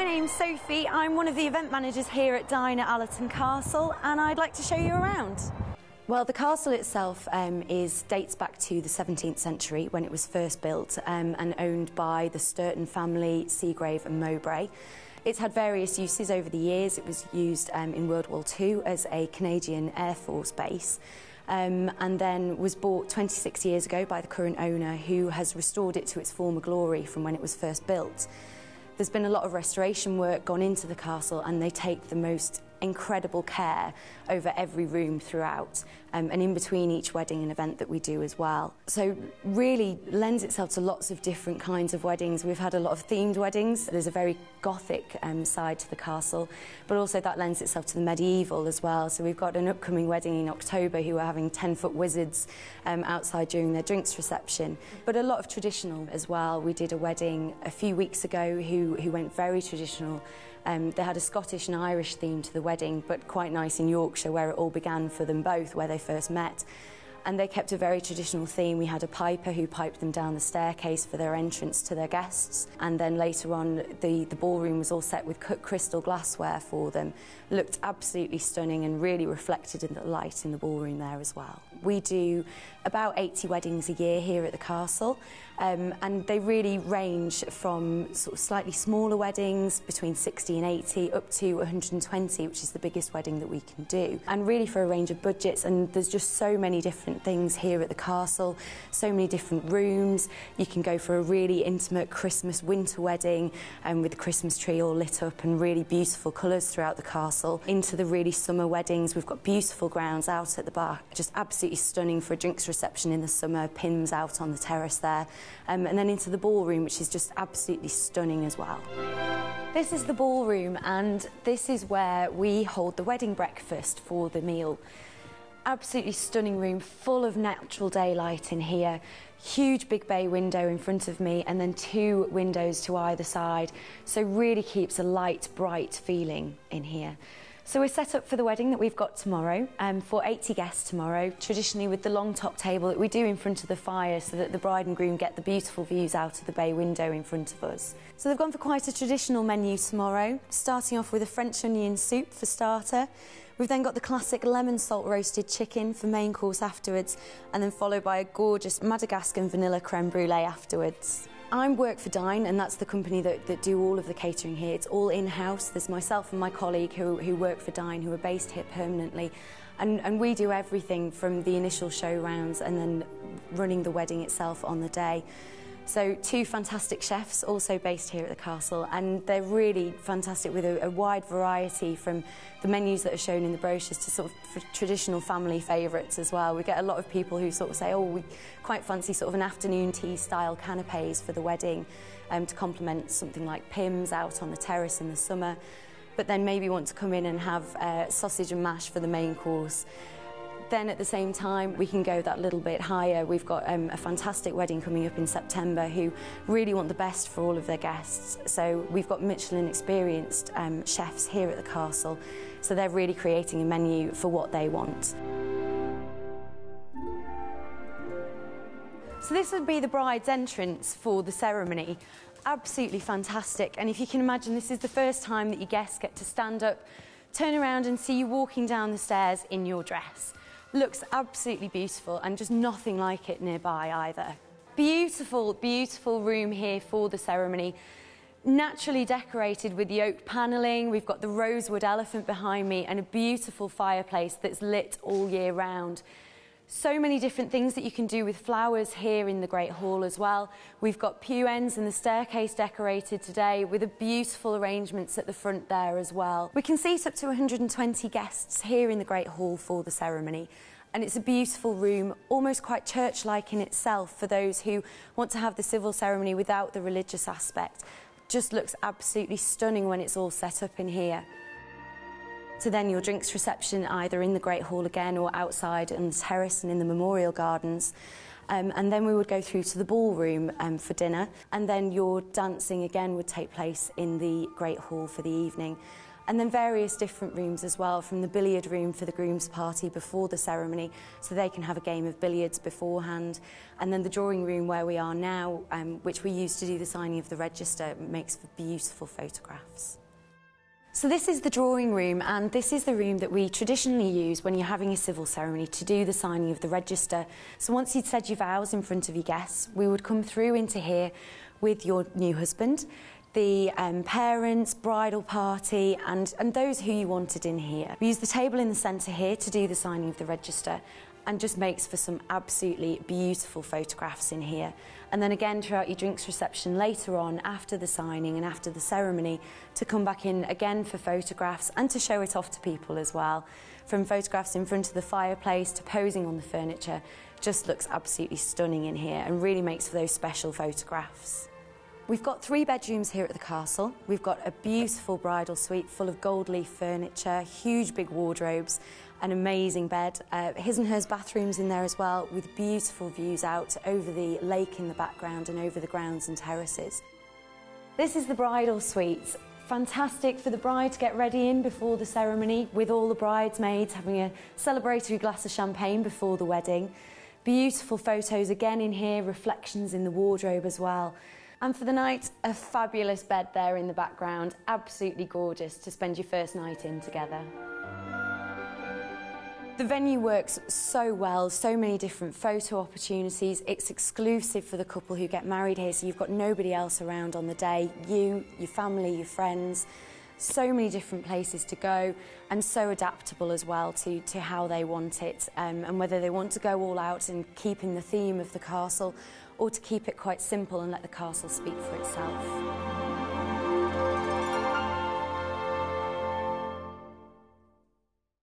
name's Sophie. I'm one of the event managers here at Dine at Allerton Castle, and I'd like to show you around. Well, the castle itself dates back to the 17th century when it was first built and owned by the Sturton family, Seagrave and Mowbray. It's had various uses over the years. It was used in World War II as a Canadian Air Force base. And then was bought 26 years ago by the current owner, who has restored it to its former glory from when it was first built. There's been a lot of restoration work gone into the castle, and they take the most incredible care over every room throughout, and in between each wedding and event that we do as well. So really lends itself to lots of different kinds of weddings. We've had a lot of themed weddings. There's a very gothic side to the castle, but also that lends itself to the medieval as well. So we've got an upcoming wedding in October who are having 10-foot wizards outside during their drinks reception, but a lot of traditional as well. We did a wedding a few weeks ago who went very traditional. They had a Scottish and Irish theme to the wedding, but quite nice in Yorkshire, where it all began for them both, where they first met. And they kept a very traditional theme. We had a piper who piped them down the staircase for their entrance to their guests. And then later on, the ballroom was all set with cut crystal glassware for them. Looked absolutely stunning and really reflected in the light in the ballroom there as well. We do about 80 weddings a year here at the castle, and they really range from sort of slightly smaller weddings, between 60 and 80, up to 120, which is the biggest wedding that we can do. And really for a range of budgets, and there's just so many different things here at the castle, so many different rooms. You can go for a really intimate Christmas winter wedding with the Christmas tree all lit up and really beautiful colours throughout the castle, into the really summer weddings. We've got beautiful grounds out at the back, just absolutely stunning for a drinks reception in the summer, pins out on the terrace there, and then into the ballroom, which is just absolutely stunning as well. This is the ballroom, and this is where we hold the wedding breakfast for the meal. Absolutely stunning room, full of natural daylight in here. Huge big bay window in front of me, and then 2 windows to either side. So really keeps a light, bright feeling in here. So we're set up for the wedding that we've got tomorrow, for 80 guests tomorrow, traditionally with the long top table that we do in front of the fire so that the bride and groom get the beautiful views out of the bay window in front of us. So they've gone for quite a traditional menu tomorrow, starting off with a French onion soup for starter. We've then got the classic lemon salt roasted chicken for main course afterwards, and then followed by a gorgeous Madagascar vanilla creme brulee afterwards. I work for Dine, and that's the company that do all of the catering here. It's all in-house. There's myself and my colleague who work for Dine, who are based here permanently, and we do everything from the initial show rounds and then running the wedding itself on the day. So 2 fantastic chefs also based here at the castle, and they're really fantastic with a wide variety, from the menus that are shown in the brochures to sort of traditional family favourites as well. We get a lot of people who sort of say, oh, we quite fancy sort of an afternoon tea style canapes for the wedding, to complement something like Pimm's out on the terrace in the summer, but then maybe want to come in and have sausage and mash for the main course. Then at the same time, we can go that little bit higher. We've got a fantastic wedding coming up in September who really want the best for all of their guests. So we've got Michelin experienced chefs here at the castle. So they're really creating a menu for what they want. So this would be the bride's entrance for the ceremony. Absolutely fantastic. And if you can imagine, this is the first time that your guests get to stand up, turn around and see you walking down the stairs in your dress. Looks absolutely beautiful, and just nothing like it nearby either. Beautiful, beautiful room here for the ceremony. Naturally decorated with the oak panelling. We've got the rosewood elephant behind me and a beautiful fireplace that's lit all year round. So many different things that you can do with flowers here in the Great Hall as well. We've got pew ends and the staircase decorated today with a beautiful arrangements at the front there as well. We can seat up to 120 guests here in the Great Hall for the ceremony. And it's a beautiful room, almost quite church-like in itself for those who want to have the civil ceremony without the religious aspect. Just looks absolutely stunning when it's all set up in here. So then your drinks reception either in the Great Hall again or outside on the terrace and in the memorial gardens. And then we would go through to the ballroom for dinner, and then your dancing again would take place in the Great Hall for the evening. And then various different rooms as well, from the billiard room for the groom's party before the ceremony, so they can have a game of billiards beforehand. And then the drawing room where we are now, which we use to do the signing of the register, makes for beautiful photographs. So this is the drawing room, and this is the room that we traditionally use when you're having a civil ceremony to do the signing of the register. So once you'd said your vows in front of your guests, we would come through into here with your new husband, the parents, bridal party, and those who you wanted in here. We use the table in the centre here to do the signing of the register, and just makes for some absolutely beautiful photographs in here. And then again throughout your drinks reception later on, after the signing and after the ceremony, to come back in again for photographs and to show it off to people as well. From photographs in front of the fireplace to posing on the furniture, just looks absolutely stunning in here and really makes for those special photographs. We've got 3 bedrooms here at the castle. We've got a beautiful bridal suite full of gold leaf furniture, huge big wardrobes, an amazing bed, his and hers bathrooms in there as well, with beautiful views out over the lake in the background and over the grounds and terraces. This is the bridal suite. Fantastic for the bride to get ready in before the ceremony, with all the bridesmaids having a celebratory glass of champagne before the wedding. Beautiful photos again in here, reflections in the wardrobe as well. And for the night, a fabulous bed there in the background, absolutely gorgeous to spend your first night in together. The venue works so well, so many different photo opportunities. It's exclusive for the couple who get married here, so you've got nobody else around on the day. You, your family, your friends, so many different places to go, and so adaptable as well to how they want it, and whether they want to go all out and keep in the theme of the castle, or to keep it quite simple and let the castle speak for itself.